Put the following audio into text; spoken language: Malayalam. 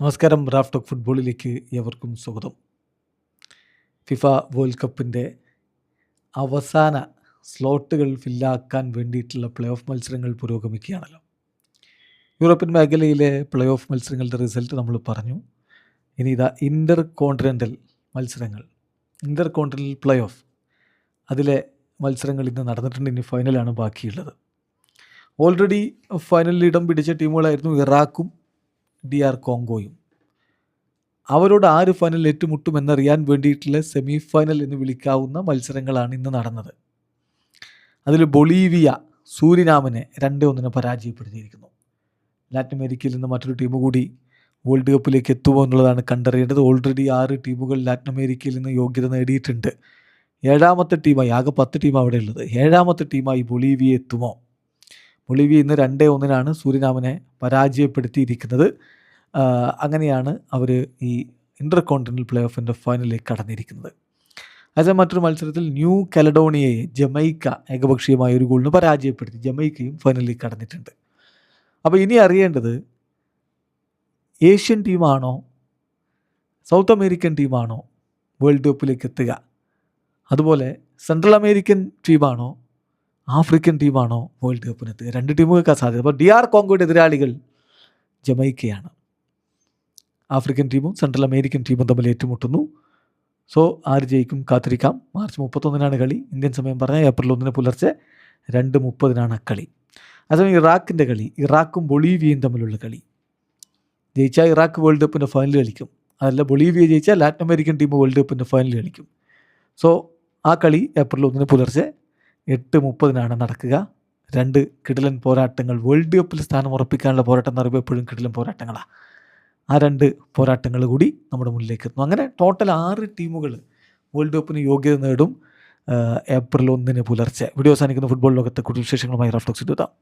നമസ്കാരം. റാഫ് ടോക്ക് ഫുട്ബോളിലേക്ക് ഏവർക്കും സ്വാഗതം. ഫിഫ വേൾഡ് കപ്പിൻ്റെ അവസാന സ്ലോട്ടുകൾ ഫില്ലാക്കാൻ വേണ്ടിയിട്ടുള്ള പ്ലേ ഓഫ് മത്സരങ്ങൾ പുരോഗമിക്കുകയാണല്ലോ. യൂറോപ്യൻ മേഖലയിലെ പ്ലേ ഓഫ് മത്സരങ്ങളുടെ റിസൾട്ട് നമ്മൾ പറഞ്ഞു. ഇനി ഇതാ ഇൻ്റർ കോണ്ടിനെൻ്റൽ മത്സരങ്ങൾ, ഇൻ്റർ കോണ്ടിനെൻ്റൽ പ്ലേ ഓഫ്, അതിലെ മത്സരങ്ങൾ ഇന്ന് നടന്നിട്ടുണ്ട്. ഇനി ഫൈനലാണ് ബാക്കിയുള്ളത്. ഓൾറെഡി ഫൈനലിൽ ഇടം പിടിച്ച ടീമുകളായിരുന്നു ഇറാഖും DR കോങ്കോയും. അവരോട് ആര് ഫൈനൽ ഏറ്റുമുട്ടുമെന്നറിയാൻ വേണ്ടിയിട്ടുള്ള സെമി ഫൈനൽ എന്ന് വിളിക്കാവുന്ന മത്സരങ്ങളാണ് ഇന്ന് നടന്നത്. അതിൽ ബൊളീവിയ സൂരിനാമിനെ 2-1 പരാജയപ്പെടുത്തിയിരിക്കുന്നു. ലാറ്റിൻ അമേരിക്കയിൽ നിന്ന് മറ്റൊരു ടീം കൂടി വേൾഡ് കപ്പിലേക്ക് എത്തുമോ എന്നുള്ളതാണ് കണ്ടറിയേണ്ടത്. ഓൾറെഡി 6 ടീമുകൾ ലാറ്റിൻ അമേരിക്കയിൽ നിന്ന് യോഗ്യത നേടിയിട്ടുണ്ട്. 7ാമത്തെ ടീമായി, ആകെ 10 ടീം അവിടെ ഉള്ളത്, 7ാമത്തെ ടീമായി ബൊളീവിയ എത്തുമോ? ബൊളീവിയ ഇന്ന് 2-1 സൂരിനാമിനെ പരാജയപ്പെടുത്തിയിരിക്കുന്നത്. അങ്ങനെയാണ് അവർ ഈ ഇൻ്റർ കോണ്ടിനെൻ്റൽ പ്ലേ ഓഫിൻ്റെ ഫൈനലിലേക്ക് കടന്നിരിക്കുന്നത്. അതേ മറ്റൊരു മത്സരത്തിൽ ന്യൂ കലഡോണിയയെ ജമൈക്ക ഏകപക്ഷീയമായ ഒരു ഗോളിന് പരാജയപ്പെടുത്തി. ജമൈക്കയും ഫൈനലിലേക്ക് കടന്നിട്ടുണ്ട്. അപ്പോൾ ഇനി അറിയേണ്ടത് ഏഷ്യൻ ടീമാണോ സൗത്ത് അമേരിക്കൻ ടീമാണോ വേൾഡ് കപ്പിലേക്ക് എത്തുക, അതുപോലെ സെൻട്രൽ അമേരിക്കൻ ടീമാണോ ആഫ്രിക്കൻ ടീമാണോ വേൾഡ് കപ്പിനെത്തുക? 2 ടീമുകൾക്കാണ് സാധ്യത. അപ്പോൾ DR കോങ്കോയുടെ എതിരാളികൾ ജമൈക്കയാണ്. ആഫ്രിക്കൻ ടീമും സെൻട്രൽ അമേരിക്കൻ ടീമും തമ്മിൽ ഏറ്റുമുട്ടുന്നു. സോ ആര് ജയിക്കും കാത്തിരിക്കാം. മാർച്ച് 31 കളി. ഇന്ത്യൻ സമയം പറഞ്ഞാൽ ഏപ്രിൽ 1 പുലർച്ചെ 2:30 കളി. അതേസമയം ഇറാഖിൻ്റെ കളി, ഇറാഖും ബൊളീവിയയും തമ്മിലുള്ള കളി. ജയിച്ചാൽ ഇറാഖ് വേൾഡ് കപ്പിൻ്റെ ഫൈനൽ കളിക്കും. അതല്ല, ബൊളീവിയ ജയിച്ചാൽ ലാറ്റിൻ അമേരിക്കൻ ടീം വേൾഡ് കപ്പിൻ്റെ ഫൈനൽ കളിക്കും. സോ ആ കളി ഏപ്രിൽ 1 പുലർച്ചെ 8:30 നടക്കുക. 2 കിടിലൻ പോരാട്ടങ്ങൾ. വേൾഡ് കപ്പിൽ സ്ഥാനം ഉറപ്പിക്കാനുള്ള പോരാട്ടം എന്ന് പറയുമ്പോൾ എപ്പോഴും കിടിലൻ പോരാട്ടങ്ങളാണ്. ആ 2 പോരാട്ടങ്ങൾ കൂടി നമ്മുടെ മുന്നിലേക്ക് എത്തുന്നു. അങ്ങനെ ടോട്ടൽ 6 ടീമുകൾ വേൾഡ് കപ്പിന് യോഗ്യത നേടും ഏപ്രിൽ 1 പുലർച്ചെ. വീഡിയോ അവസാനിക്കുന്ന ഫുട്ബോൾ ലോകത്തെ കൂടുതൽ വിശേഷങ്ങളുമായി റാഫ് ടോക്സ് എത്താം.